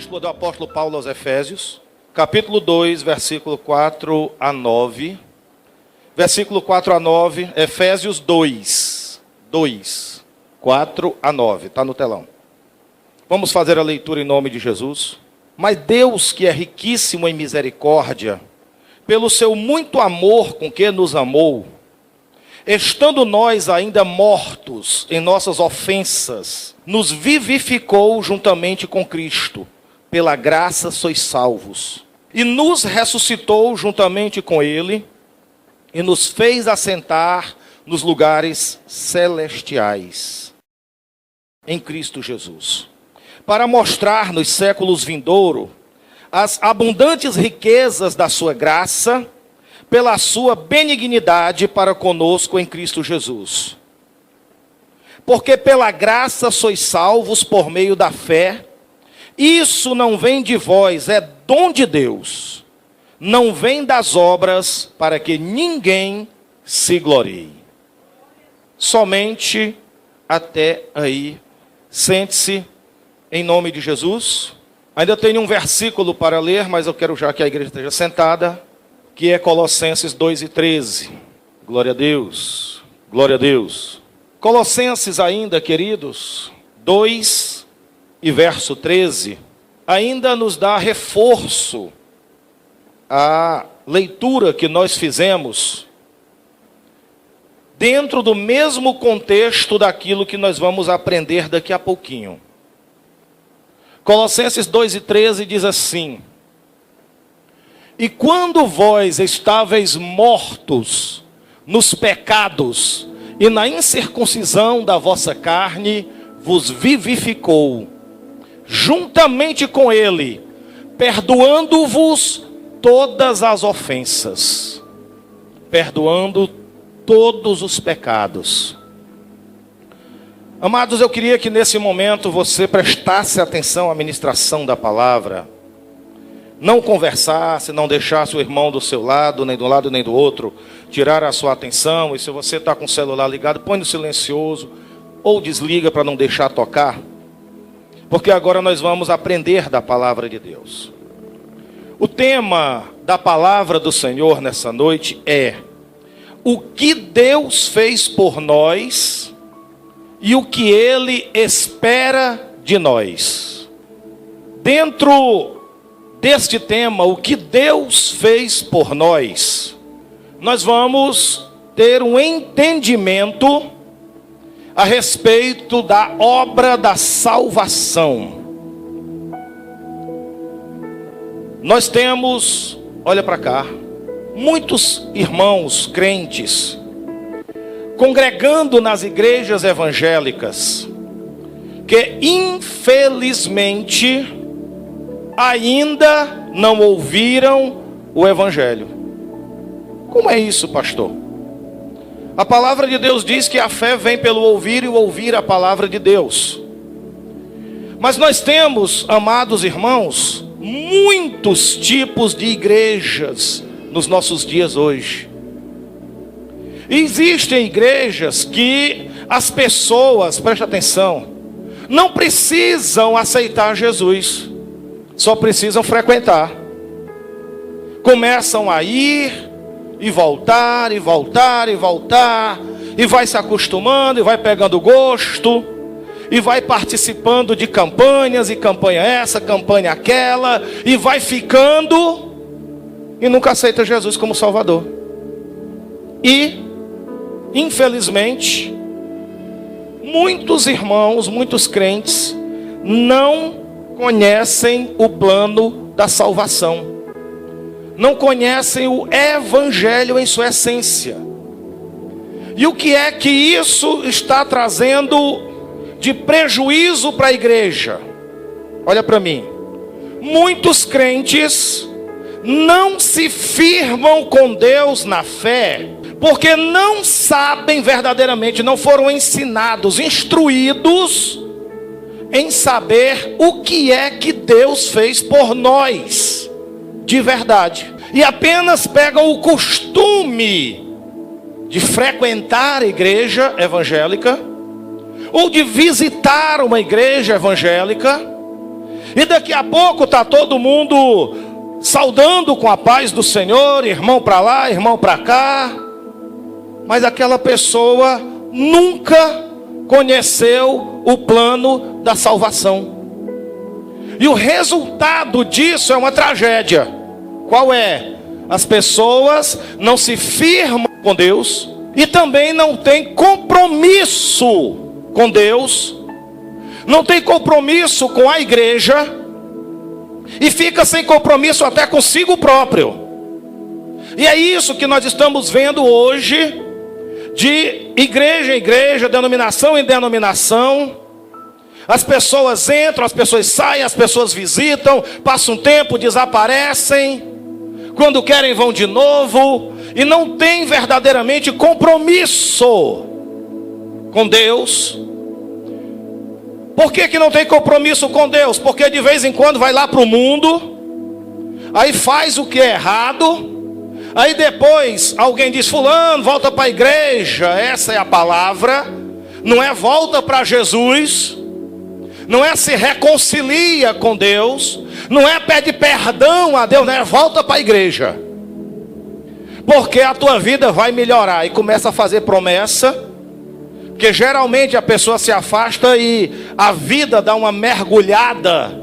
Epístola do apóstolo Paulo aos Efésios, capítulo 2, versículo 4 a 9. Versículo 4 a 9, Efésios 2, 4 a 9, está no telão. Vamos fazer a leitura em nome de Jesus. Mas Deus, que é riquíssimo em misericórdia, pelo seu muito amor com que nos amou, estando nós ainda mortos em nossas ofensas, nos vivificou juntamente com Cristo. Pela graça sois salvos. E nos ressuscitou juntamente com Ele, e nos fez assentar nos lugares celestiais, em Cristo Jesus, para mostrar nos séculos vindouros as abundantes riquezas da sua graça, pela sua benignidade para conosco em Cristo Jesus. Porque pela graça sois salvos por meio da fé. Isso não vem de vós, é dom de Deus. Não vem das obras, para que ninguém se glorie. Somente até aí. Sente-se em nome de Jesus. Ainda tenho um versículo para ler, mas eu quero já que a igreja esteja sentada, que é Colossenses 2:13. Glória a Deus, glória a Deus. Colossenses ainda, queridos, 2 e verso 13, ainda nos dá reforço à leitura que nós fizemos, dentro do mesmo contexto daquilo que nós vamos aprender daqui a pouquinho. Colossenses 2:13 diz assim: E quando vós estáveis mortos nos pecados e na incircuncisão da vossa carne, vos vivificou, juntamente com Ele, perdoando-vos todas as ofensas, perdoando todos os pecados. Amados, eu queria que nesse momento você prestasse atenção à ministração da palavra. Não conversasse, não deixasse o irmão do seu lado, nem do lado nem do outro, tirar a sua atenção. E se você está com o celular ligado, põe no silencioso ou desliga para não deixar tocar. Porque agora nós vamos aprender da palavra de Deus. O tema da palavra do Senhor nessa noite é: o que Deus fez por nós e o que Ele espera de nós. Dentro deste tema, o que Deus fez por nós, nós vamos ter um entendimento a respeito da obra da salvação. Nós temos, olha para cá, muitos irmãos crentes congregando nas igrejas evangélicas que infelizmente ainda não ouviram o evangelho. Como é isso, pastor? A palavra de Deus diz que a fé vem pelo ouvir e o ouvir a palavra de Deus. Mas nós temos, amados irmãos, muitos tipos de igrejas nos nossos dias hoje. E existem igrejas que as pessoas, preste atenção, não precisam aceitar Jesus, só precisam frequentar. Começam a ir e voltar, e voltar, e voltar, e vai se acostumando, e vai pegando gosto, e vai participando de campanhas, e campanha essa, campanha aquela, e vai ficando, e nunca aceita Jesus como Salvador. E, infelizmente, muitos irmãos, muitos crentes, não conhecem o plano da salvação. Não conhecem o evangelho em sua essência. E o que é que isso está trazendo de prejuízo para a igreja? Olha para mim. Muitos crentes não se firmam com Deus na fé, porque não sabem verdadeiramente, não foram ensinados, instruídos em saber o que é que Deus fez por nós de verdade, e apenas pegam o costume de frequentar a igreja evangélica ou de visitar uma igreja evangélica E daqui a pouco está todo mundo saudando com a paz do Senhor, irmão para lá, irmão para cá. Mas aquela pessoa nunca conheceu o plano da salvação. E o resultado disso é uma tragédia. Qual é? As pessoas não se firmam com Deus e também não têm compromisso com Deus, não tem compromisso com a igreja e fica sem compromisso até consigo próprio. E é isso que nós estamos vendo hoje, de igreja em igreja, denominação em denominação. As pessoas entram, as pessoas saem, as pessoas visitam, passam um tempo, desaparecem, quando querem vão de novo, e não tem verdadeiramente compromisso com Deus. Por que não tem compromisso com Deus? Porque de vez em quando vai lá para o mundo, aí faz o que é errado, aí depois alguém diz: fulano, volta para a igreja. Essa é a palavra. Não é volta para Jesus, não é se reconcilia com Deus, não é pede perdão a Deus, não é volta para a igreja, porque a tua vida vai melhorar. E começa a fazer promessa, porque geralmente a pessoa se afasta e a vida dá uma mergulhada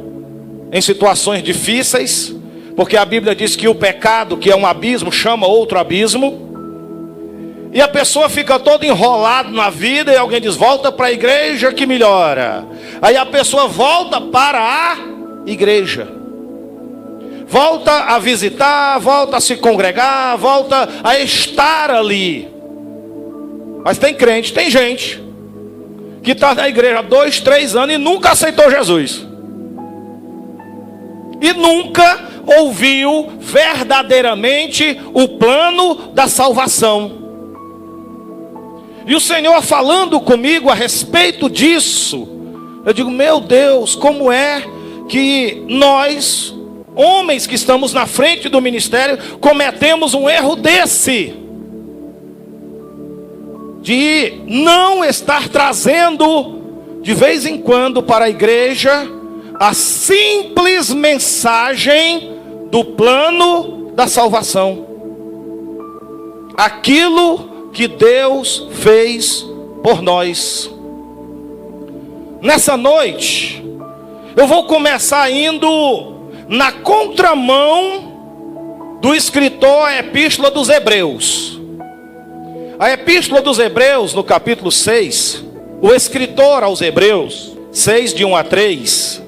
em situações difíceis, porque a Bíblia diz que o pecado, que é um abismo, chama outro abismo. E a pessoa fica toda enrolada na vida, e alguém diz: volta para a igreja que melhora. Aí a pessoa volta para a igreja, volta a visitar, volta a se congregar, volta a estar ali. Mas tem crente, tem gente que está na igreja há 2, 3 anos e nunca aceitou Jesus, e nunca ouviu verdadeiramente o plano da salvação. E o Senhor falando comigo a respeito disso, eu digo: meu Deus, como é que nós, homens que estamos na frente do ministério, cometemos um erro desse, de não estar trazendo de vez em quando para a igreja a simples mensagem do plano da salvação, aquilo que Deus fez por nós. Nessa noite eu vou começar indo na contramão do escritor à Epístola dos Hebreus. A Epístola dos Hebreus, no capítulo 6, o escritor aos Hebreus, 6 de 1 a 3,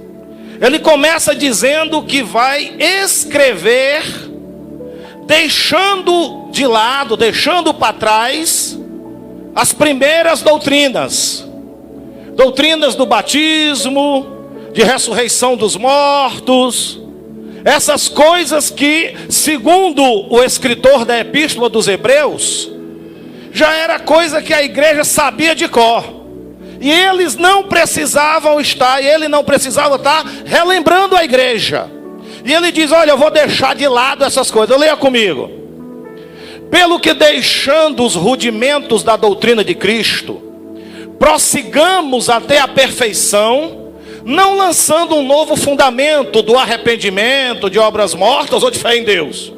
ele começa dizendo que vai escrever deixando de lado, deixando para trás as primeiras doutrinas do batismo, de ressurreição dos mortos, essas coisas que, segundo o escritor da Epístola dos Hebreus, já era coisa que a igreja sabia de cor, e eles não precisavam estar, e ele não precisava estar relembrando a igreja. E ele diz: olha, eu vou deixar de lado essas coisas. Leia comigo. Pelo que, deixando os rudimentos da doutrina de Cristo, prossigamos até a perfeição, não lançando um novo fundamento do arrependimento, de obras mortas ou de fé em Deus,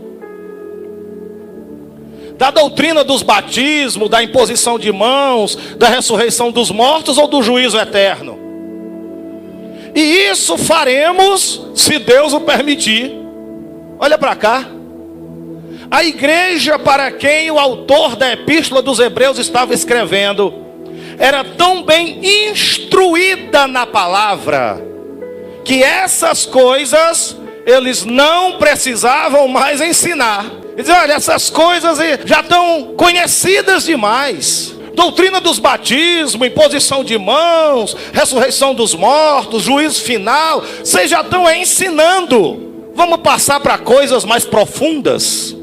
da doutrina dos batismos, da imposição de mãos, da ressurreição dos mortos ou do juízo eterno. E isso faremos se Deus o permitir. Olha para cá. A igreja para quem o autor da Epístola dos Hebreus estava escrevendo era tão bem instruída na palavra, que essas coisas eles não precisavam mais ensinar. Eles dizem: olha, essas coisas já estão conhecidas demais. Doutrina dos batismos, imposição de mãos, ressurreição dos mortos, juízo final, vocês já estão ensinando. Vamos passar para coisas mais profundas,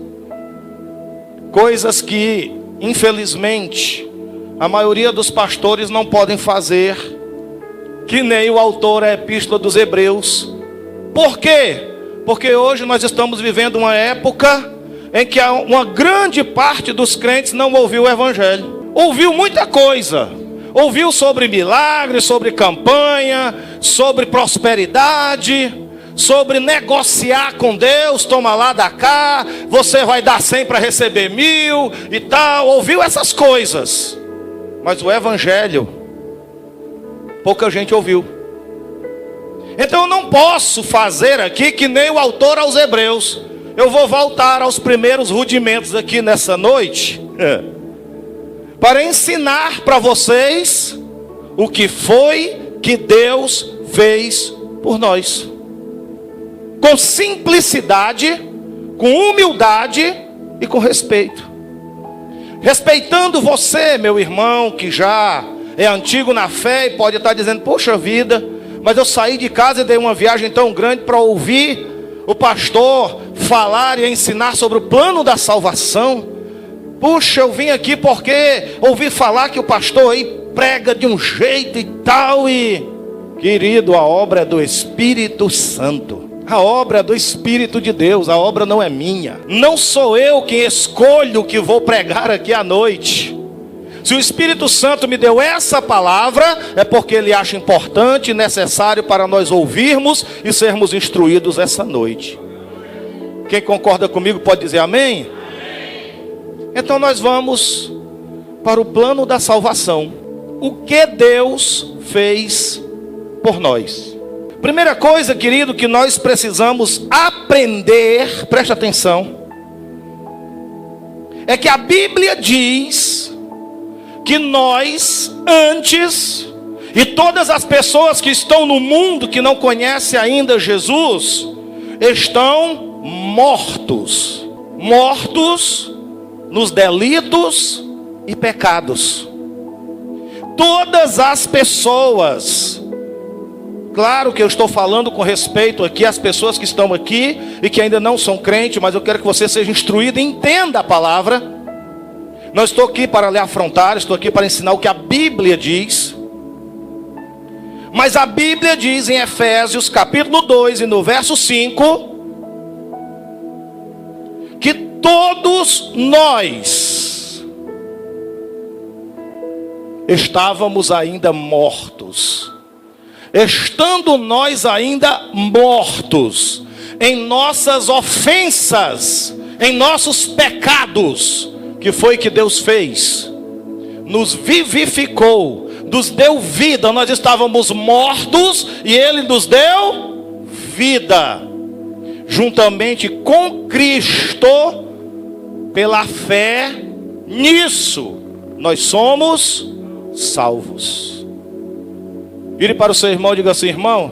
coisas que, infelizmente, a maioria dos pastores não podem fazer, que nem o autor da Epístola dos Hebreus. Por quê? Porque hoje nós estamos vivendo uma época em que uma grande parte dos crentes não ouviu o Evangelho. Ouviu muita coisa, ouviu sobre milagres, sobre campanha, sobre prosperidade, sobre negociar com Deus, toma lá, dá cá, você vai dar 100 para receber 1000 e tal, ouviu essas coisas. Mas o evangelho, pouca gente ouviu. Então eu não posso fazer aqui que nem o autor aos Hebreus. Eu vou voltar aos primeiros rudimentos aqui nessa noite, para ensinar para vocês o que foi que Deus fez por nós. Com simplicidade, com humildade e com respeito. Respeitando você, meu irmão, que já é antigo na fé e pode estar dizendo, poxa vida, mas eu saí de casa e dei uma viagem tão grande para ouvir o pastor falar e ensinar sobre o plano da salvação. Puxa, eu vim aqui porque ouvi falar que o pastor aí prega de um jeito e tal. E, querido, a obra é do Espírito Santo. A obra é do Espírito de Deus, a obra não é minha. Não sou eu quem escolho o que vou pregar aqui à noite. Se o Espírito Santo me deu essa palavra, é porque Ele acha importante e necessário para nós ouvirmos e sermos instruídos essa noite. Quem concorda comigo pode dizer amém? Então nós vamos para o plano da salvação. O que Deus fez por nós? Primeira coisa, querido, que nós precisamos aprender, preste atenção, é que a Bíblia diz que nós, antes, e todas as pessoas que estão no mundo que não conhecem ainda Jesus, estão mortos. Mortos nos delitos e pecados. Todas as pessoas, claro que eu estou falando com respeito aqui às pessoas que estão aqui e que ainda não são crentes, mas eu quero que você seja instruído e entenda a palavra. Não estou aqui para lhe afrontar, estou aqui para ensinar o que a Bíblia diz. Mas a Bíblia diz em Efésios capítulo 2 e no verso 5, que todos nós estávamos ainda mortos. Estando nós ainda mortos em nossas ofensas, em nossos pecados, que foi que Deus fez? Nos vivificou, nos deu vida. Nós estávamos mortos e Ele nos deu vida, juntamente com Cristo, pela fé nisso, nós somos salvos. Vire para o seu irmão e diga assim: irmão,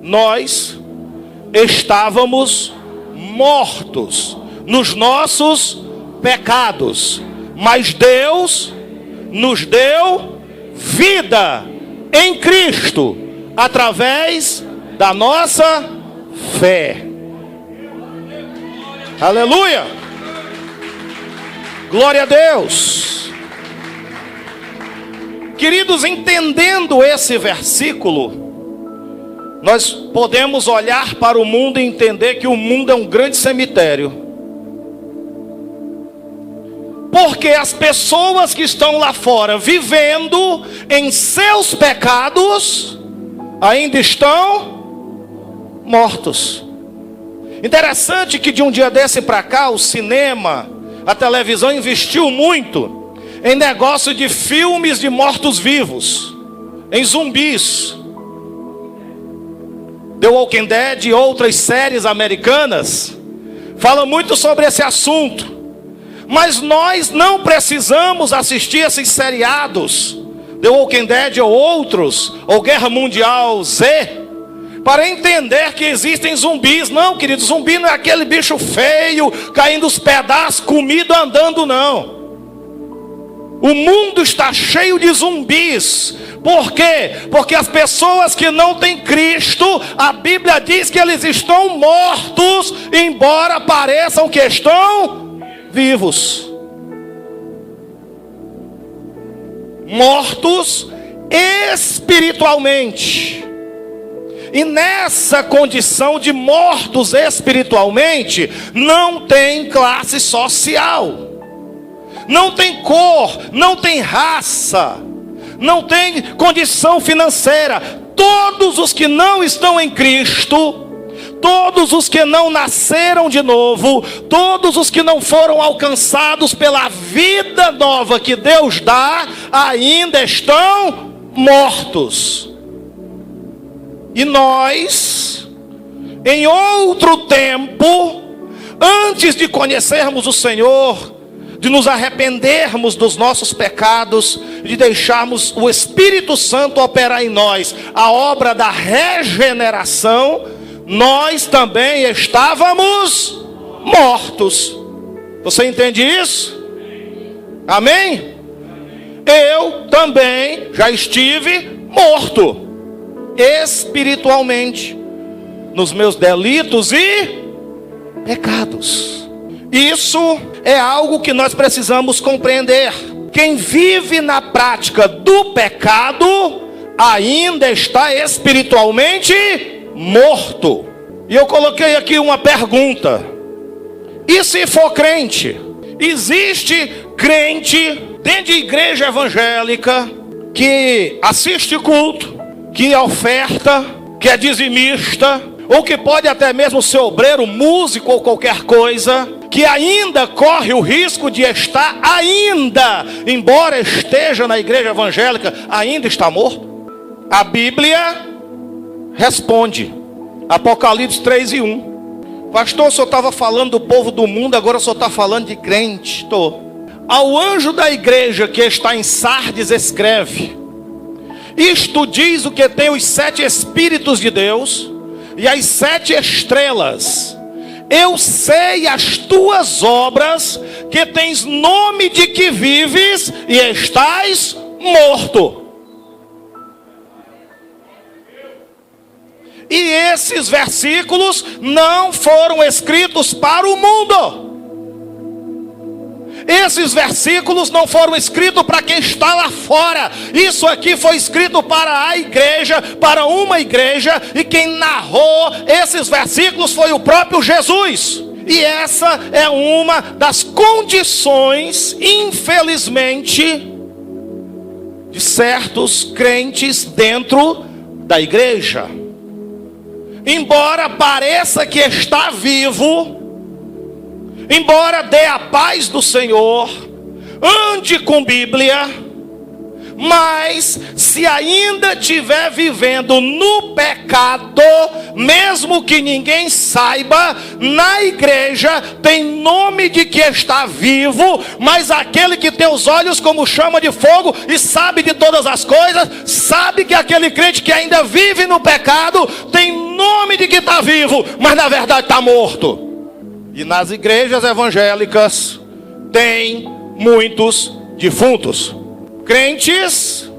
nós estávamos mortos nos nossos pecados, mas Deus nos deu vida em Cristo, através da nossa fé. Aleluia! Glória a Deus! Queridos, entendendo esse versículo, nós podemos olhar para o mundo e entender que o mundo é um grande cemitério. Porque as pessoas que estão lá fora vivendo em seus pecados ainda estão mortos. Interessante que de um dia desse para cá o cinema, a televisão investiu muito em negócio de filmes de mortos-vivos, em zumbis. The Walking Dead e outras séries americanas falam muito sobre esse assunto. Mas nós não precisamos assistir esses seriados, The Walking Dead ou outros, ou Guerra Mundial Z, para entender que existem zumbis. Não, querido, zumbi não é aquele bicho feio, caindo os pedaços, comido, andando, não. O mundo está cheio de zumbis. Por quê? Porque as pessoas que não têm Cristo, a Bíblia diz que eles estão mortos, embora pareçam que estão vivos. Mortos espiritualmente. E nessa condição de mortos espiritualmente, não tem classe social, não tem cor, não tem raça, não tem condição financeira. Todos os que não estão em Cristo, todos os que não nasceram de novo, todos os que não foram alcançados pela vida nova que Deus dá, ainda estão mortos. E nós, em outro tempo, antes de conhecermos o Senhor, de nos arrependermos dos nossos pecados, de deixarmos o Espírito Santo operar em nós a obra da regeneração, nós também estávamos mortos. Você entende isso? Amém? Eu também já estive morto espiritualmente nos meus delitos e pecados. Isso é algo que nós precisamos compreender. Quem vive na prática do pecado ainda está espiritualmente morto. E eu coloquei aqui uma pergunta: e se for crente? Existe crente dentro de igreja evangélica que assiste culto, que oferta, que é dizimista, ou que pode até mesmo ser obreiro, músico ou qualquer coisa, que ainda corre o risco de estar ainda, embora esteja na igreja evangélica, ainda está morto? A Bíblia responde. Apocalipse 3:1. Pastor, o senhor estava falando do povo do mundo, agora o senhor está falando de crente. Estou. Ao anjo da igreja que está em Sardes escreve: isto diz o que tem os 7 Espíritos de Deus e as 7 estrelas. Eu sei as tuas obras, que tens nome de que vives e estás morto. E esses versículos não foram escritos para o mundo. Esses versículos não foram escritos para quem está lá fora. Isso aqui foi escrito para a igreja, para uma igreja. E quem narrou esses versículos foi o próprio Jesus. E essa é uma das condições, infelizmente, de certos crentes dentro da igreja. Embora pareça que está vivo, embora dê a paz do Senhor, ande com Bíblia, mas se ainda estiver vivendo no pecado, mesmo que ninguém saiba, na igreja tem nome de que está vivo, mas aquele que tem os olhos como chama de fogo e sabe de todas as coisas, sabe que aquele crente que ainda vive no pecado tem nome de que está vivo, mas na verdade está morto. E nas igrejas evangélicas tem muitos defuntos. Crentes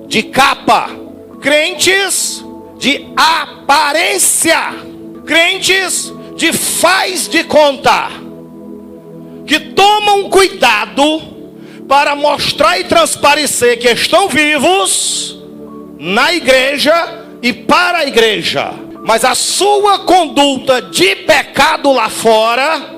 de capa, crentes de aparência, crentes de faz de conta, que tomam cuidado para mostrar e transparecer que estão vivos na igreja e para a igreja, mas a sua conduta de pecado lá fora,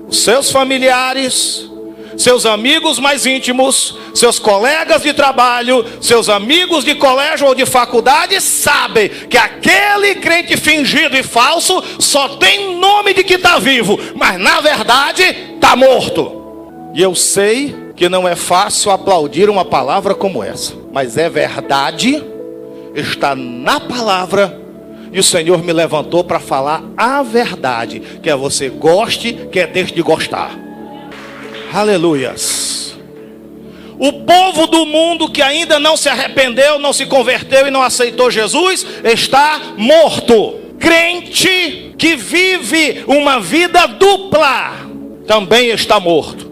os seus familiares, seus amigos mais íntimos, seus colegas de trabalho, seus amigos de colégio ou de faculdade sabem que aquele crente fingido e falso só tem nome de que está vivo, mas na verdade está morto. E eu sei que não é fácil aplaudir uma palavra como essa, mas é verdade, está na palavra. E o Senhor me levantou para falar a verdade, quer você goste, quer deixe de gostar. Aleluias. O povo do mundo que ainda não se arrependeu, não se converteu e não aceitou Jesus, está morto. Crente que vive uma vida dupla também está morto.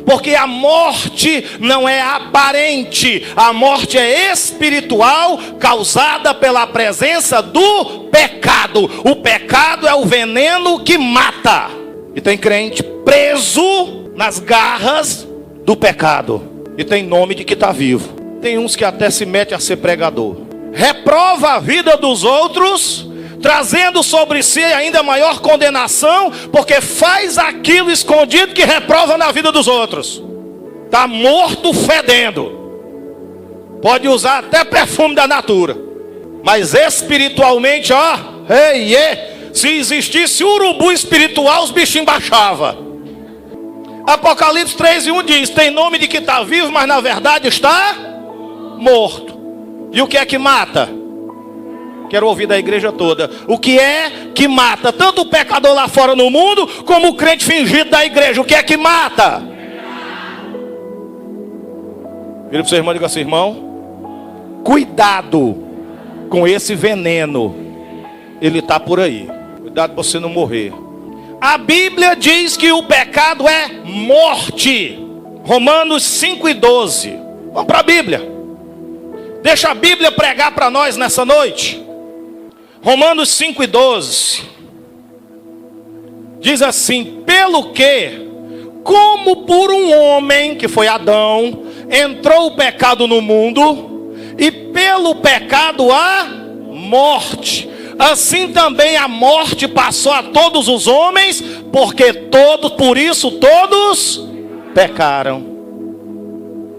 Porque a morte não é aparente, a morte é espiritual, causada pela presença do pecado. O pecado é o veneno que mata. E tem crente preso nas garras do pecado, e tem nome de que está vivo. Tem uns que até se mete a ser pregador, reprova a vida dos outros, trazendo sobre si ainda maior condenação, porque faz aquilo escondido que reprova na vida dos outros. Está morto fedendo. Pode usar até perfume da Natura. Mas espiritualmente, ó, se existisse urubu espiritual, os bichinhos baixavam. Apocalipse 3:1 diz: tem nome de que está vivo, mas na verdade está morto. E o que é que mata? Quero ouvir da igreja toda. O que é que mata? Tanto o pecador lá fora no mundo, como o crente fingido da igreja. O que é que mata? Vira para o seu irmão e diga assim: irmão, cuidado com esse veneno. Ele está por aí. Cuidado para você não morrer. A Bíblia diz que o pecado é morte. Romanos 5:12. Vamos para a Bíblia. Deixa a Bíblia pregar para nós nessa noite. Romanos 5:12. Diz assim: pelo que, como por um homem, que foi Adão, entrou o pecado no mundo, e pelo pecado a morte, assim também a morte passou a todos os homens, porque por isso todos pecaram.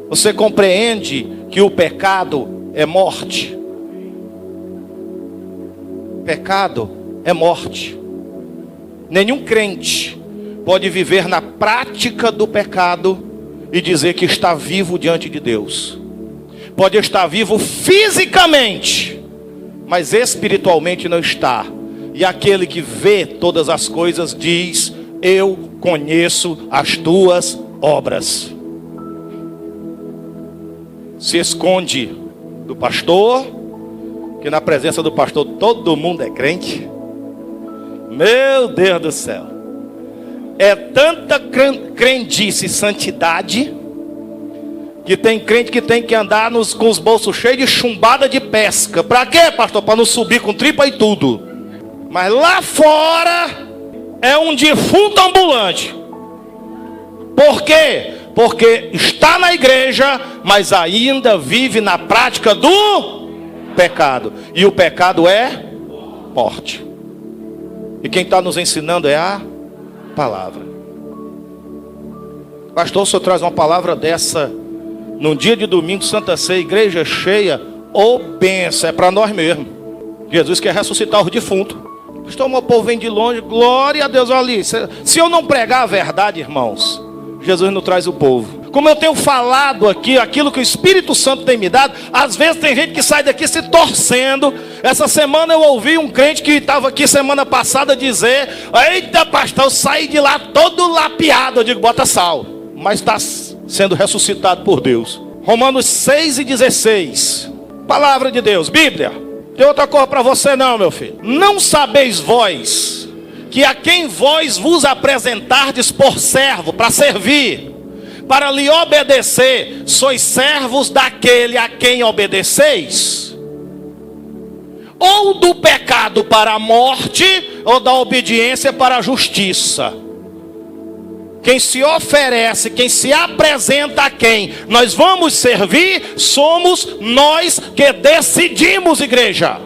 Você compreende que o pecado é morte? Pecado é morte. Nenhum crente pode viver na prática do pecado e dizer que está vivo diante de Deus. Pode estar vivo fisicamente, mas espiritualmente não está. E aquele que vê todas as coisas diz: eu conheço as tuas obras. Se esconde do pastor, que na presença do pastor todo mundo é crente. Meu Deus do céu. É tanta crendice e santidade, que tem crente que tem que andar com os bolsos cheios de chumbada de pesca. Para quê, pastor? Para não subir com tripa e tudo. Mas lá fora é um defunto ambulante. Por quê? Porque está na igreja, mas ainda vive na prática do pecado. E o pecado é morte. E quem está nos ensinando é a palavra. Pastor, o senhor traz uma palavra dessa num dia de domingo, Santa Ceia, igreja cheia, ô benção, é para nós mesmo. Jesus quer ressuscitar os defuntos. Pastor, meu povo vem de longe, glória a Deus. Olha ali, se eu não pregar a verdade, irmãos, Jesus não traz o povo. Como eu tenho falado aqui, aquilo que o Espírito Santo tem me dado, às vezes tem gente que sai daqui se torcendo. Essa semana eu ouvi um crente que estava aqui semana passada dizer: eita pastor, eu saí de lá todo lapiado. Eu digo: bota sal. Mas está sendo ressuscitado por Deus. Romanos 6:16. Palavra de Deus, Bíblia. Tem outra coisa para você não, meu filho. Não sabeis vós que a quem vós vos apresentardes por servo, para servir, para lhe obedecer, sois servos daquele a quem obedeceis? Ou do pecado para a morte, ou da obediência para a justiça? Quem se oferece, quem se apresenta a quem nós vamos servir, somos nós que decidimos, igreja.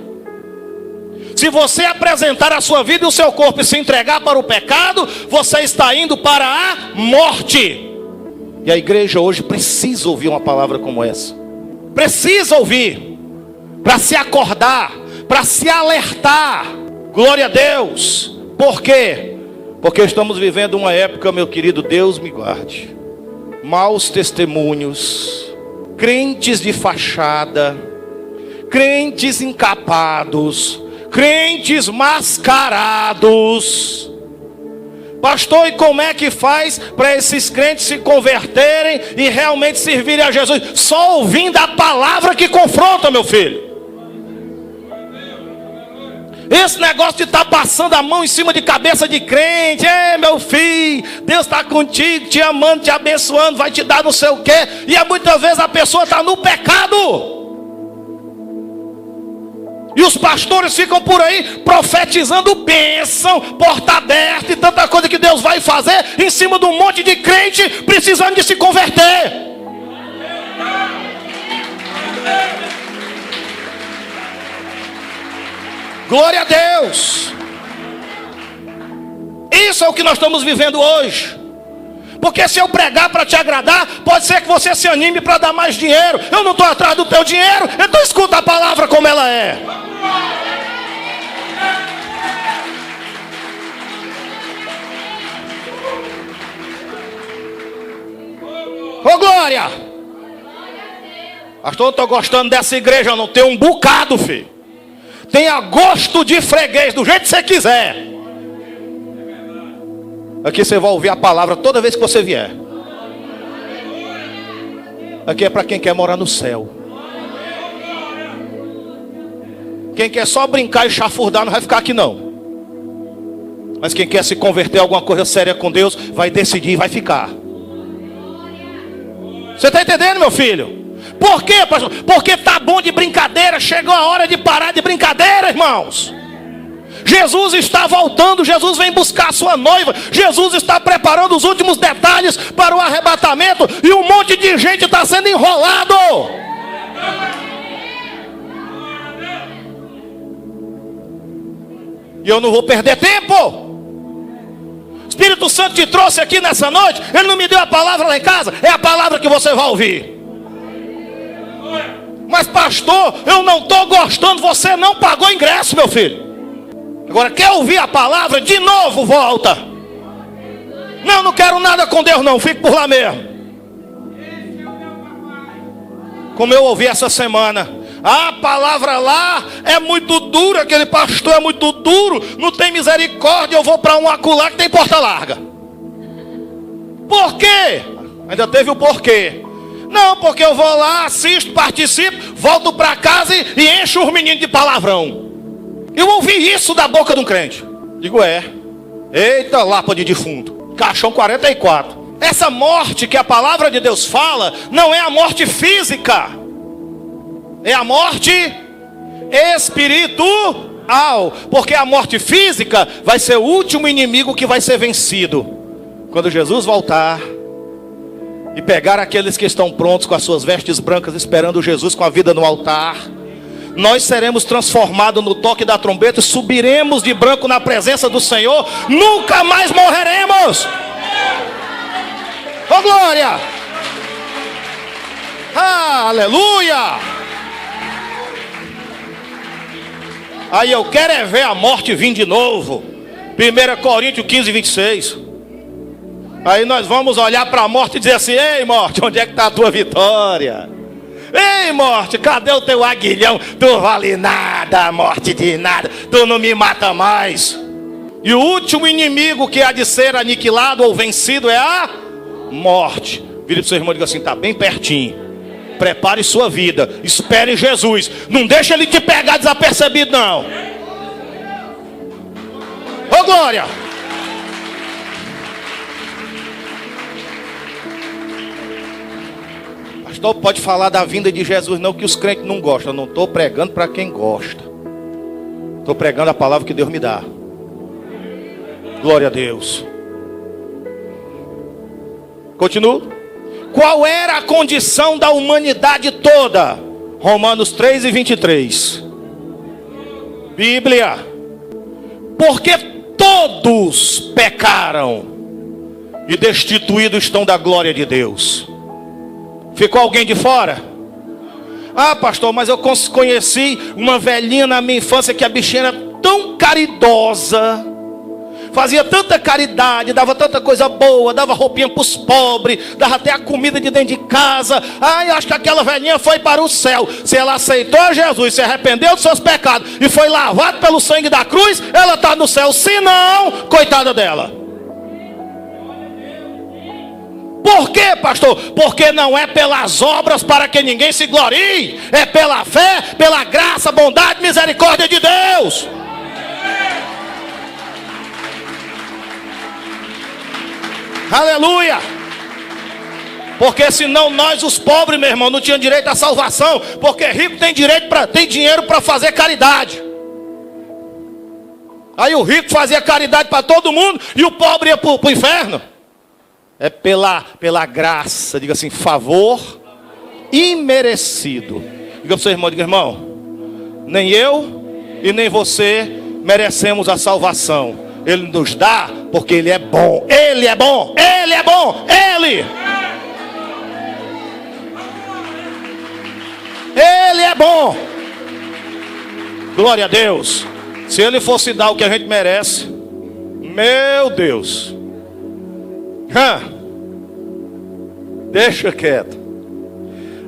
Se você apresentar a sua vida e o seu corpo e se entregar para o pecado, você está indo para a morte. E a igreja hoje precisa ouvir uma palavra como essa. Precisa ouvir, para se acordar, para se alertar. Glória a Deus. Por quê? Porque estamos vivendo uma época, meu querido, Deus me guarde, maus testemunhos, crentes de fachada, crentes encapados, crentes mascarados. Pastor, e como é que faz para esses crentes se converterem e realmente servirem a Jesus? Só ouvindo a palavra que confronta, meu filho. Esse negócio de estar passando a mão em cima de cabeça de crente: ei, meu filho, Deus está contigo, te amando, te abençoando, vai te dar não sei o quê. E muitas vezes a pessoa está no pecado. E os pastores ficam por aí profetizando bênção, porta aberta e tanta coisa que Deus vai fazer em cima de um monte de crente precisando de se converter. Glória a Deus. Isso é o que nós estamos vivendo hoje. Porque se eu pregar para te agradar, pode ser que você se anime para dar mais dinheiro. Eu não estou atrás do teu dinheiro, então escuta a palavra como ela é. Ô glória! Pastor, eu não estou gostando dessa igreja não. Tem um bocado, filho. Tenha gosto de freguês, do jeito que você quiser. Aqui você vai ouvir a palavra toda vez que você vier. Aqui é para quem quer morar no céu. Quem quer só brincar e chafurdar não vai ficar aqui não. Mas quem quer se converter a alguma coisa séria com Deus, vai decidir e vai ficar. Você está entendendo, meu filho? Por quê, pastor? Porque tá bom de brincadeira. Chegou a hora de parar de brincadeira, irmãos. Jesus está voltando. Jesus vem buscar a sua noiva. Jesus está preparando os últimos detalhes para o arrebatamento. E um monte de gente está sendo enrolado. E eu não vou perder tempo. O Espírito Santo te trouxe aqui nessa noite. Ele não me deu a palavra lá em casa. É a palavra que você vai ouvir. Mas pastor, eu não estou gostando. Você não pagou ingresso, meu filho. Agora quer ouvir a palavra? De novo volta. Não, não quero nada com Deus não. Fico por lá mesmo. Como eu ouvi essa semana, a palavra lá é muito dura. Aquele pastor é muito duro. Não tem misericórdia. Eu vou para um acolá que tem porta larga. Por quê? Ainda teve o porquê. Não, porque eu vou lá, assisto, participo, volto para casa e encho os meninos de palavrão. Eu ouvi isso da boca de um crente. Digo, eita lapa de defunto. Caixão 44. Essa morte que a palavra de Deus fala, não é a morte física. É a morte espiritual. Porque a morte física vai ser o último inimigo que vai ser vencido. Quando Jesus voltar e pegar aqueles que estão prontos com as suas vestes brancas, esperando Jesus com a vida no altar, nós seremos transformados no toque da trombeta e subiremos de branco na presença do Senhor. Nunca mais morreremos. Oh glória! Aleluia! Aí eu quero é ver a morte vir de novo. 1 Coríntios 15, 26. Aí nós vamos olhar para a morte e dizer assim: ei morte, onde é que está a tua vitória? Ei morte, cadê o teu aguilhão? Tu vale nada, morte de nada. Tu não me mata mais. E o último inimigo que há de ser aniquilado ou vencido é a morte. Vire para o seu irmão e diga assim: está bem pertinho. Prepare sua vida, espere Jesus. Não deixa ele te pegar desapercebido não. Ô glória! Pastor, pode falar da vinda de Jesus não, que os crentes não gostam. Eu não estou pregando para quem gosta. Estou pregando a palavra que Deus me dá. Glória a Deus. Continuo. Qual era a condição da humanidade toda? Romanos 3 e 23. Bíblia. Porque todos pecaram e destituídos estão da glória de Deus. Ficou alguém de fora? Ah, pastor, mas eu conheci uma velhinha na minha infância que a bichinha era tão caridosa, fazia tanta caridade, dava tanta coisa boa, dava roupinha para os pobres, dava até a comida de dentro de casa. Ai, acho que aquela velhinha foi para o céu. Se ela aceitou Jesus, se arrependeu dos seus pecados e foi lavado pelo sangue da cruz, ela está no céu. Se não, coitada dela. Por quê, pastor? Porque não é pelas obras para que ninguém se glorie. É pela fé, pela graça, bondade, misericórdia de Deus. Aleluia. Porque senão nós, os pobres, meu irmão, não tínhamos direito à salvação. Porque rico tem dinheiro para fazer caridade. Aí o rico fazia caridade para todo mundo e o pobre ia para o inferno. É pela graça, diga assim, favor imerecido. Diga para o seu irmão, diga: irmão, nem eu e nem você merecemos a salvação. Ele nos dá porque Ele é bom. Ele é bom, Ele é bom, Ele é bom. Glória a Deus. Se Ele fosse dar o que a gente merece, meu Deus, deixa quieto.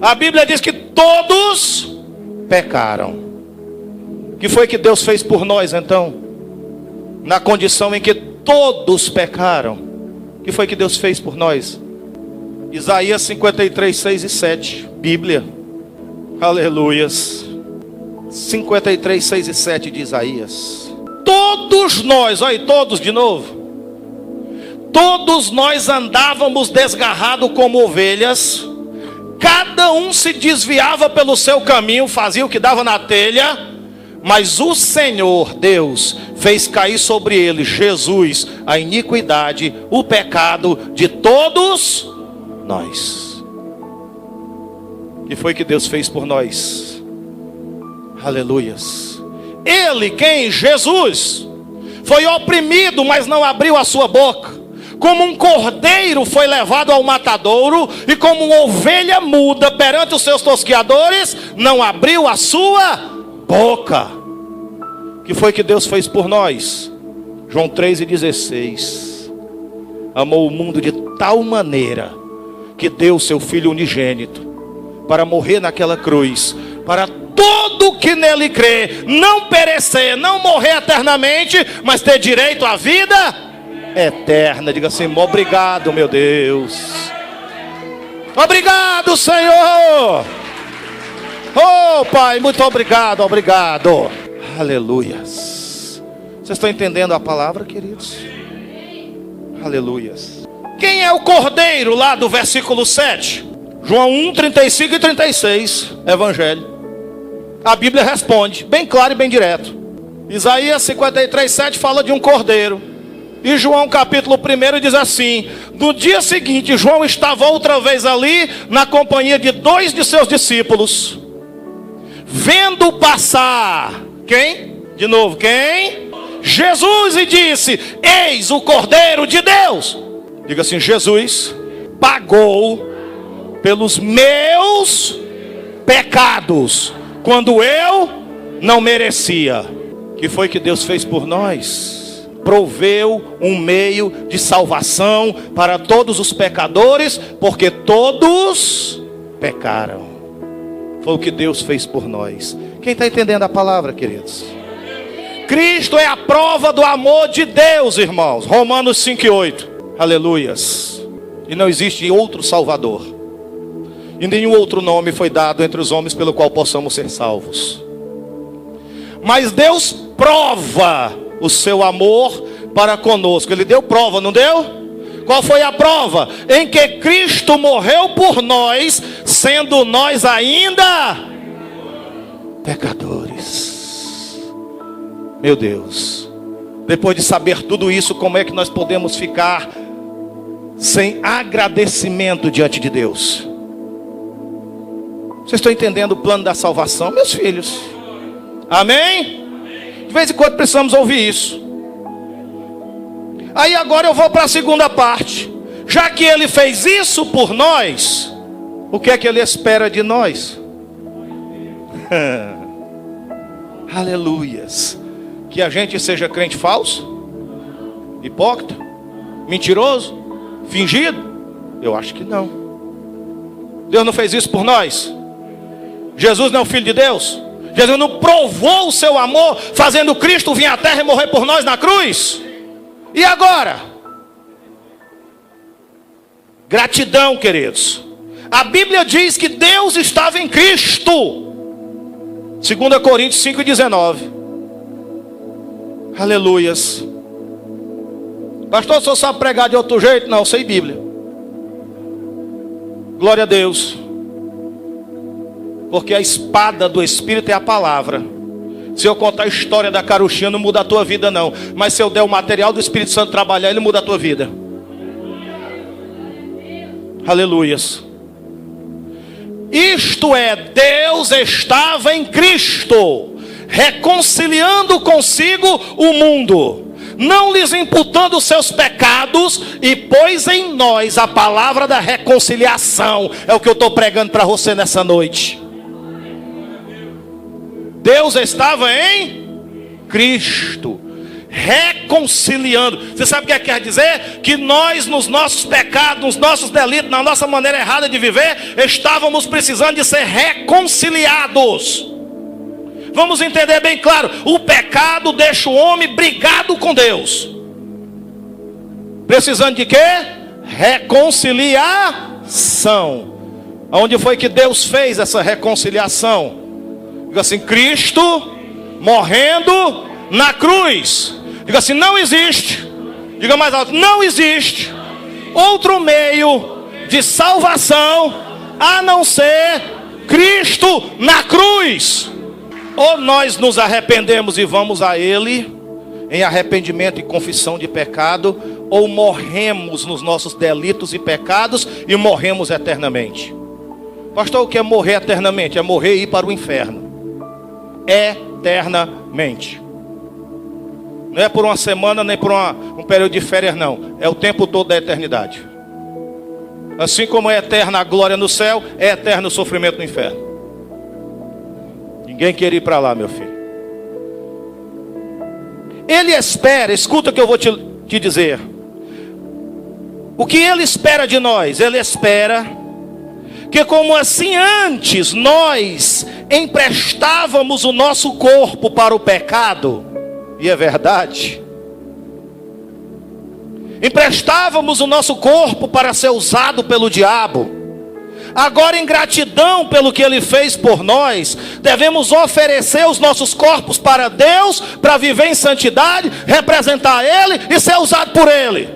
A Bíblia diz que todos pecaram. O que foi que Deus fez por nós então? Na condição em que todos pecaram, o que foi que Deus fez por nós? Isaías 53, 6 e 7, Bíblia. Aleluias. 53, 6 e 7 de Isaías. Todos nós, olha aí, todos de novo. Todos nós andávamos desgarrados como ovelhas. Cada um se desviava pelo seu caminho, fazia o que dava na telha. Mas o Senhor Deus fez cair sobre ele, Jesus, a iniquidade, o pecado de todos nós. O que foi que Deus fez por nós? Aleluias. Ele, quem? Jesus, foi oprimido, mas não abriu a sua boca. Como um cordeiro foi levado ao matadouro, e como uma ovelha muda perante os seus tosqueadores, não abriu a sua boca. O que foi que Deus fez por nós? João 3,16. Amou o mundo de tal maneira que deu o seu Filho unigênito para morrer naquela cruz, para todo que nele crê não perecer, não morrer eternamente, mas ter direito à vida eterna. Diga assim: obrigado, meu Deus. Obrigado, Senhor. Oh, Pai, muito obrigado, obrigado. Aleluias. Vocês estão entendendo a palavra, queridos? Aleluias. Quem é o cordeiro lá do versículo 7? João 1, 35 e 36, Evangelho. A Bíblia responde, bem claro e bem direto. Isaías 53, 7 fala de um cordeiro. E João capítulo 1 diz assim: no dia seguinte, João estava outra vez ali, na companhia de 2 de seus discípulos, vendo passar, quem? De novo, quem? Jesus, e disse: eis o Cordeiro de Deus. Diga assim: Jesus pagou pelos meus pecados, quando eu não merecia. O que foi que Deus fez por nós? Proveu um meio de salvação para todos os pecadores, porque todos pecaram. Foi o que Deus fez por nós. Quem está entendendo a palavra, queridos? Cristo é a prova do amor de Deus, irmãos. Romanos 5:8. Aleluias. E não existe outro Salvador, e nenhum outro nome foi dado entre os homens pelo qual possamos ser salvos. Mas Deus prova o seu amor para conosco. Ele deu prova, não deu? Qual foi a prova? Em que Cristo morreu por nós, sendo nós ainda pecadores. Meu Deus, depois de saber tudo isso, como é que nós podemos ficar sem agradecimento diante de Deus? Vocês estão entendendo o plano da salvação, meus filhos? Amém? De vez em quando precisamos ouvir isso. Aí agora eu vou para a segunda parte. Já que Ele fez isso por nós, o que é que Ele espera de nós? Aleluias. Que a gente seja crente falso, hipócrita, mentiroso, fingido? Eu acho que não. Deus não fez isso por nós? Jesus não é o Filho de Deus? Jesus não provou o seu amor, fazendo Cristo vir à terra e morrer por nós na cruz? E agora? Gratidão, queridos. A Bíblia diz que Deus estava em Cristo. 2 Coríntios 5:19. Aleluias. Pastor, o senhor sabe pregar de outro jeito? Não, eu sei Bíblia. Glória a Deus. Porque a espada do Espírito é a palavra. Se eu contar a história da carochinha, não muda a tua vida não. Mas se eu der o material do Espírito Santo trabalhar, ele muda a tua vida. Aleluias. Isto é, Deus estava em Cristo, reconciliando consigo o mundo, não lhes imputando os seus pecados, e pôs em nós a palavra da reconciliação. É o que eu estou pregando para você nessa noite. Deus estava em Cristo, reconciliando. Você sabe o que quer dizer? Que nós, nos nossos pecados, nos nossos delitos, na nossa maneira errada de viver, estávamos precisando de ser reconciliados. Vamos entender bem claro: o pecado deixa o homem brigado com Deus. Precisando de quê? Reconciliação. Onde foi que Deus fez essa reconciliação? Diga assim: Cristo morrendo na cruz. Diga assim: não existe. Diga mais alto: não existe outro meio de salvação a não ser Cristo na cruz. Ou nós nos arrependemos e vamos a Ele em arrependimento e confissão de pecado, ou morremos nos nossos delitos e pecados e morremos eternamente. Pastor, o que é morrer eternamente? É morrer e ir para o inferno. Eternamente. Não é por uma semana, nem por um período de férias, não. É o tempo todo da eternidade. Assim como é eterna a glória no céu, é eterno o sofrimento no inferno. Ninguém quer ir para lá, meu filho. Ele espera, escuta o que eu vou te dizer. O que Ele espera de nós? Ele espera que, como assim antes nós emprestávamos o nosso corpo para o pecado, e é verdade, emprestávamos o nosso corpo para ser usado pelo diabo. Agora, em gratidão pelo que Ele fez por nós, devemos oferecer os nossos corpos para Deus, para viver em santidade, representar Ele e ser usado por Ele.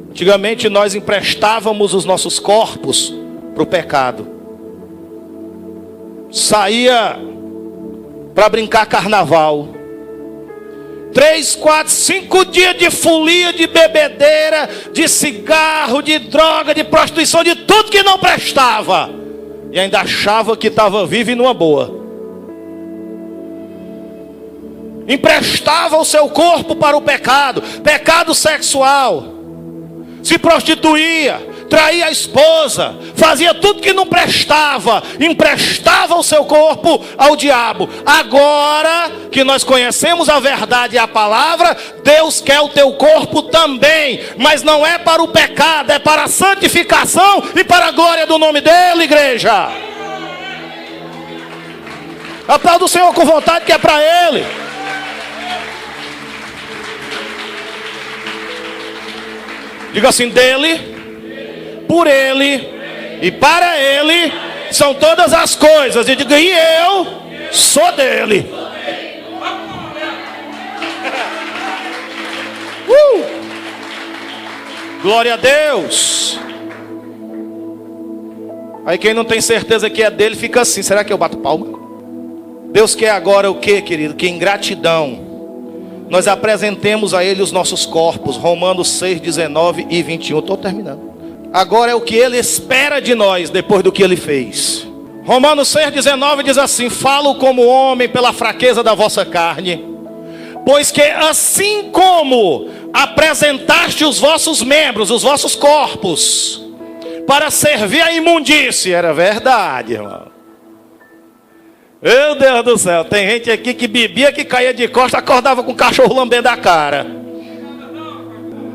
Antigamente nós emprestávamos os nossos corpos para o pecado. Saía para brincar carnaval. 3, 4, 5 dias de folia, de bebedeira, de cigarro, de droga, de prostituição, de tudo que não prestava. E ainda achava que estava vivo e numa boa. Emprestava o seu corpo para o pecado, pecado sexual. Se prostituía, traía a esposa, fazia tudo que não prestava, emprestava o seu corpo ao diabo. Agora que nós conhecemos a verdade e a palavra, Deus quer o teu corpo também, mas não é para o pecado, é para a santificação e para a glória do nome dele, igreja. Aplauda o Senhor com vontade, que é para Ele. Diga assim: dele, por Ele e para Ele são todas as coisas. E diga: e eu sou dele. Glória a Deus. Aí quem não tem certeza que é dele fica assim: será que eu bato palma? Deus quer agora o que, querido? Que em gratidão nós apresentemos a Ele os nossos corpos. Romanos 6, 19 e 21. Estou terminando. Agora é o que Ele espera de nós depois do que Ele fez. Romanos 6, 19 diz assim: falo como homem pela fraqueza da vossa carne, pois que assim como apresentaste os vossos membros, os vossos corpos, para servir a imundície. Era verdade, irmão. Meu Deus do céu, tem gente aqui que bebia, que caía de costas, acordava com o cachorro lambendo a cara.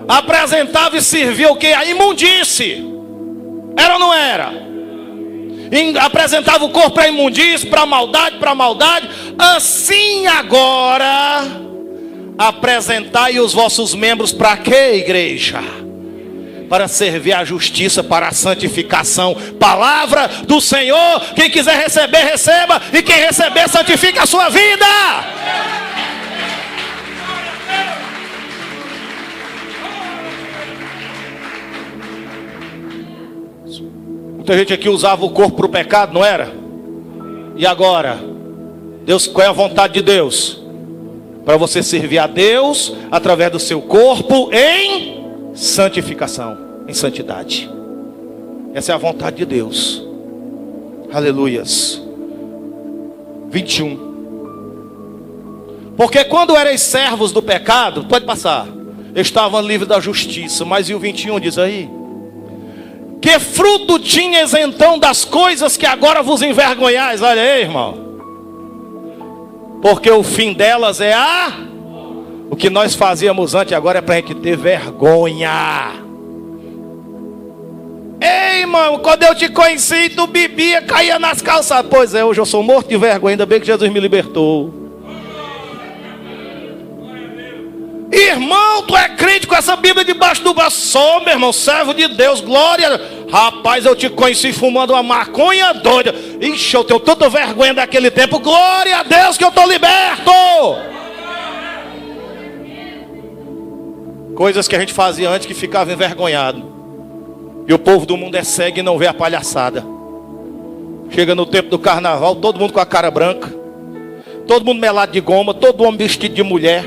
Apresentava e servia o que? A imundície. Era ou não era? Apresentava o corpo para a imundície, para a maldade. Assim agora, apresentai os vossos membros para quê, igreja? Para servir a justiça, para a santificação. Palavra do Senhor. Quem quiser receber, receba. E quem receber, santifica a sua vida. Muita gente aqui usava o corpo para o pecado, não era? E agora? Deus, qual é a vontade de Deus? Para você servir a Deus através do seu corpo em santificação, em santidade. Essa é a vontade de Deus. Aleluias. 21. Porque quando erais servos do pecado, pode passar, estavam livres da justiça. Mas e o 21 diz aí? Que fruto tinhas então das coisas que agora vos envergonhais? Olha aí, irmão. Porque o fim delas é o que nós fazíamos antes, agora é para a gente ter vergonha. Ei, irmão, quando eu te conheci, tu bebia, caía nas calçadas. Pois é, hoje eu sou morto de vergonha, ainda bem que Jesus me libertou. Irmão, tu é crente com essa Bíblia debaixo do braço? Sou, meu irmão, servo de Deus, glória. Rapaz, eu te conheci fumando uma maconha doida. Ixi, eu tenho tanta vergonha daquele tempo. Glória a Deus que eu estou liberto. Coisas que a gente fazia antes que ficava envergonhado. E o povo do mundo é cego e não vê a palhaçada. Chega no tempo do carnaval, todo mundo com a cara branca, todo mundo melado de goma, todo homem vestido de mulher.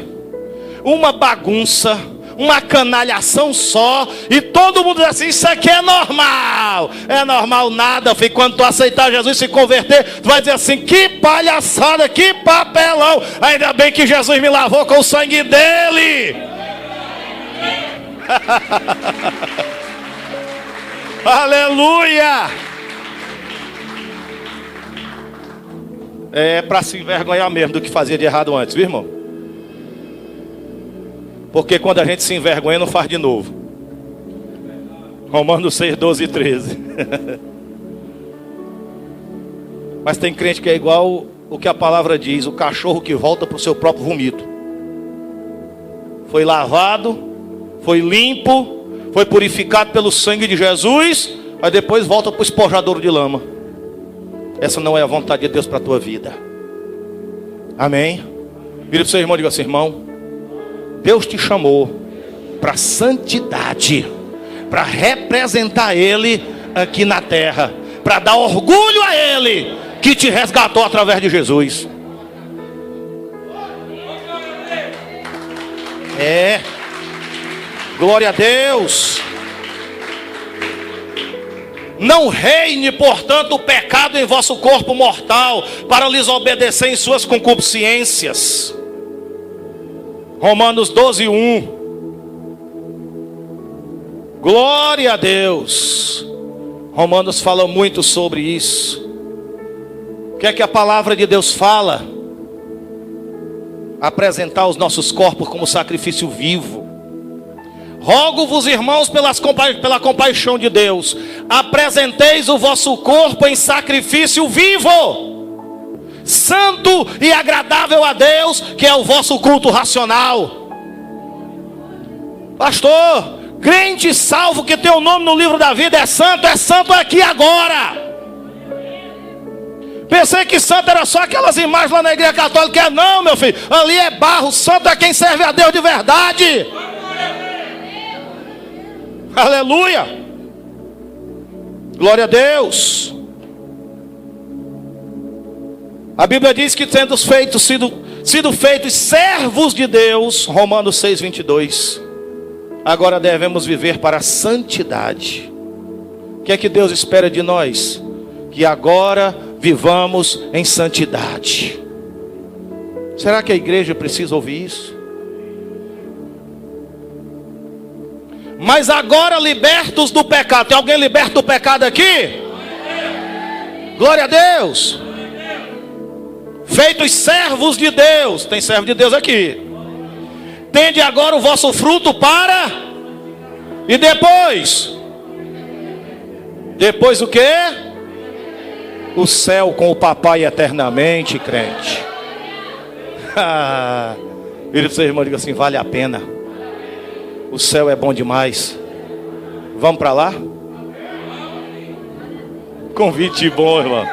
Uma bagunça, uma canalhação só. E todo mundo diz assim, isso aqui é normal. É normal nada, filho. Quando tu aceitar Jesus e se converter, tu vai dizer assim, que palhaçada, que papelão. Ainda bem que Jesus me lavou com o sangue dele. Aleluia. É para se envergonhar mesmo do que fazia de errado antes, viu, irmão? Porque quando a gente se envergonha, não faz de novo. Romanos 6, 12 e 13. Mas tem crente que é igual o que a palavra diz, o cachorro que volta para o seu próprio vomito. Foi lavado, foi limpo, foi purificado pelo sangue de Jesus, mas depois volta para o esponjadouro de lama. Essa não é a vontade de Deus para a tua vida. Amém? Vira para o seu irmão e diga assim, irmão, Deus te chamou para santidade, para representar Ele aqui na terra, para dar orgulho a Ele que te resgatou através de Jesus. Glória a Deus. Não reine, portanto, o pecado em vosso corpo mortal, para lhes obedecer em suas concupiscências. Romanos 12, 1. Glória a Deus. Romanos fala muito sobre isso. O que é que a palavra de Deus fala? Apresentar os nossos corpos como sacrifício vivo. Rogo-vos, irmãos, pela compaixão de Deus, apresenteis o vosso corpo em sacrifício vivo, santo e agradável a Deus, que é o vosso culto racional. Pastor, crente salvo que tem o nome no livro da vida é santo aqui agora. Pensei que santo era só aquelas imagens lá na igreja católica. Não, meu filho, ali é barro. Santo é quem serve a Deus de verdade. Aleluia. Glória a Deus. A Bíblia diz que sido feitos servos de Deus, Romanos 6, 22, agora devemos viver para a santidade. O que é que Deus espera de nós? Que agora vivamos em santidade. Será que a igreja precisa ouvir isso? Mas agora libertos do pecado. Tem alguém liberto do pecado aqui? Glória a Deus. Feitos servos de Deus. Tem servo de Deus aqui. Tende agora o vosso fruto para. E depois? Depois o quê? O céu com o papai eternamente, crente. Vira para o seu irmão e diga assim, vale a pena. O céu é bom demais. Vamos para lá? Convite bom, irmão.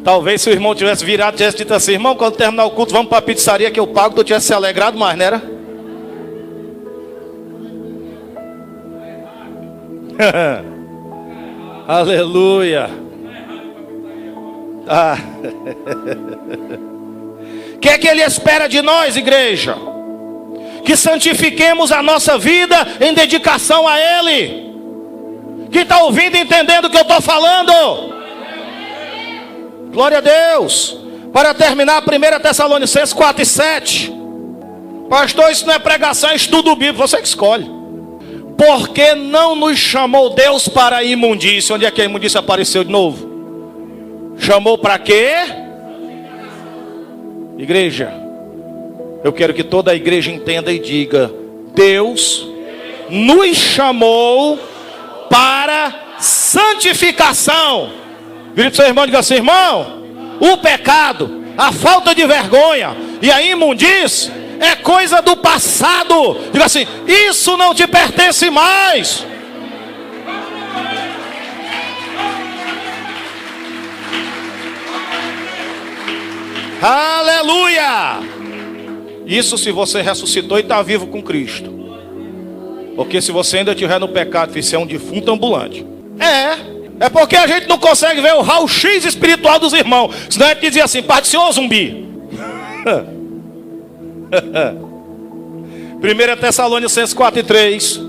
Talvez se o irmão tivesse virado, tivesse dito assim, irmão, quando terminar o culto, vamos para a pizzaria que eu pago, tu tivesse se alegrado mais, não era? Aleluia. O que é que ele espera de nós, igreja? Que santifiquemos a nossa vida em dedicação a Ele. Quem está ouvindo e entendendo o que eu estou falando? Glória a Deus. Para terminar, 1 Tessalonicenses 4 e 7. Pastor, isso não é pregação, é estudo bíblico, você que escolhe. Porque não nos chamou Deus para a imundícia. Onde é que a imundícia apareceu de novo? Chamou para quê? Igreja, eu quero que toda a igreja entenda e diga: Deus nos chamou para santificação. Vire para o seu irmão e diga assim: irmão, o pecado, a falta de vergonha e a imundícia é coisa do passado. Diga assim: isso não te pertence mais. Aleluia! Isso se você ressuscitou e está vivo com Cristo. Porque se você ainda estiver no pecado, você é um defunto ambulante. É porque a gente não consegue ver o raio-x espiritual dos irmãos. Senão a gente dizia assim: Pai do Senhor, zumbi. 1 Tessalonicenses 4 e 3.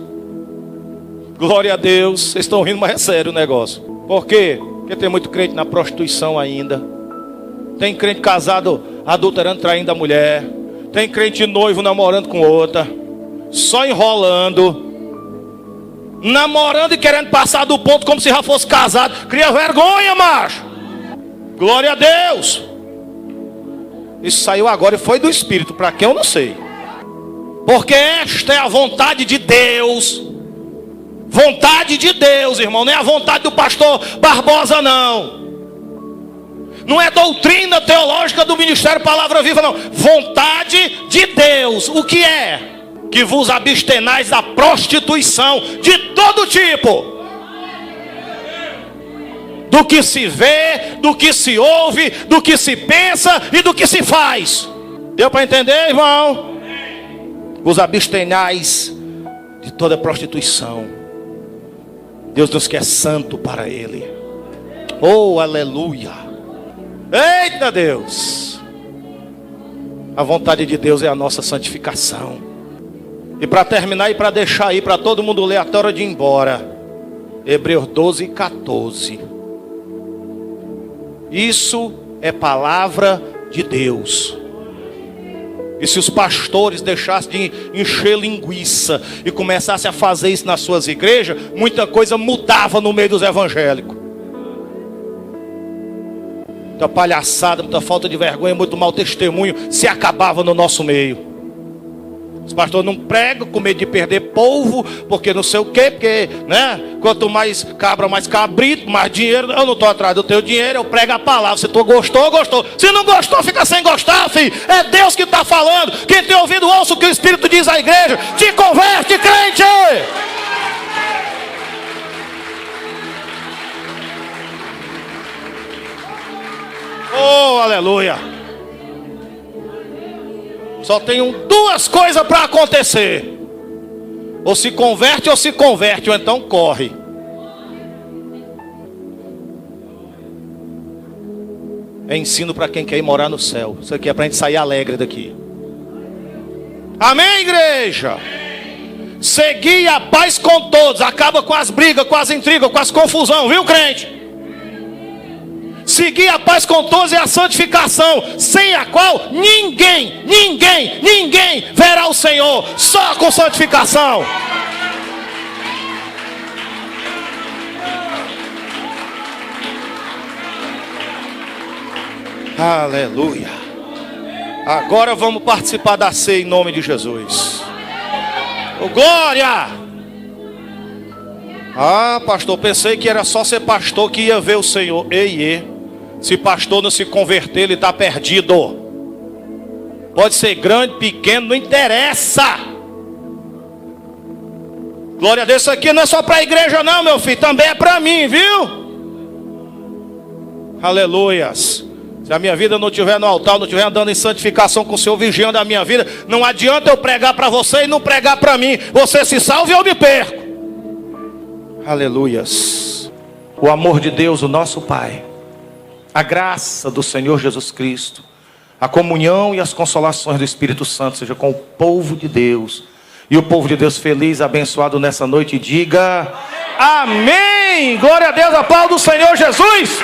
Glória a Deus. Vocês estão rindo, mas é sério o negócio. Por quê? Porque tem muito crente na prostituição ainda. Tem crente casado, adulterando, traindo a mulher. Tem crente noivo namorando com outra. Só enrolando. Namorando e querendo passar do ponto como se já fosse casado. Cria vergonha, macho. Glória a Deus. Isso saiu agora e foi do Espírito. Para quem eu não sei. Porque esta é a vontade de Deus. Vontade de Deus, irmão. Não é a vontade do pastor Barbosa, não. Não é doutrina teológica do Ministério Palavra Viva, não. Vontade de Deus. O que é? Que vos abstenais da prostituição de todo tipo. Do que se vê, do que se ouve, do que se pensa e do que se faz. Deu para entender, irmão? Vos abstenais de toda prostituição. Deus nos quer santo para Ele. Oh, aleluia. Eita Deus. A vontade de Deus é a nossa santificação. E para terminar e para deixar aí para todo mundo ler até a hora de ir embora, Hebreus 12 e 14. Isso é palavra de Deus. E se os pastores deixassem de encher linguiça e começassem a fazer isso nas suas igrejas, muita coisa mudava no meio dos evangélicos. Muita palhaçada, muita falta de vergonha, muito mau testemunho se acabava no nosso meio. Os pastores não pregam com medo de perder povo, porque não sei o quê, porque, né? Quanto mais cabra, mais cabrito, mais dinheiro. Eu não estou atrás do teu dinheiro, eu prego a palavra. Se tu gostou, gostou. Se não gostou, fica sem gostar, filho. É Deus que está falando. Quem tem ouvido, ouça o que o Espírito diz à igreja. Te converte, crente! Oh, aleluia. Só tem duas coisas para acontecer: ou se converte, ou então corre. É ensino para quem quer ir morar no céu. Isso aqui é para a gente sair alegre daqui. Amém, igreja? Segui a paz com todos. Acaba com as brigas, com as intrigas, com as confusões, viu, crente? Seguir a paz com todos e a santificação, sem a qual ninguém verá o Senhor. Só com santificação. Aleluia. Agora vamos participar da ceia em nome de Jesus. Oh, glória! Ah, pastor, pensei que era só ser pastor que ia ver o Senhor. Ei. Se pastor não se converter, ele está perdido. Pode ser grande, pequeno, não interessa. Glória a Deus, isso aqui não é só para a igreja não, meu filho. Também é para mim, viu? Aleluias. Se a minha vida não estiver no altar, não estiver andando em santificação com o Senhor, vigiando a minha vida, não adianta eu pregar para você e não pregar para mim. Você se salva e eu me perco. Aleluias. O amor de Deus, o nosso Pai, a graça do Senhor Jesus Cristo, a comunhão e as consolações do Espírito Santo seja com o povo de Deus. E o povo de Deus feliz, abençoado nessa noite, diga amém. Glória a Deus, aplauda o Senhor Jesus.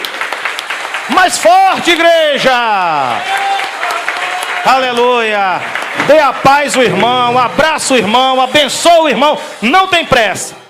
Mais forte, igreja! Aleluia! Dê a paz ao irmão, abraça o irmão, abençoa o irmão. Não tem pressa.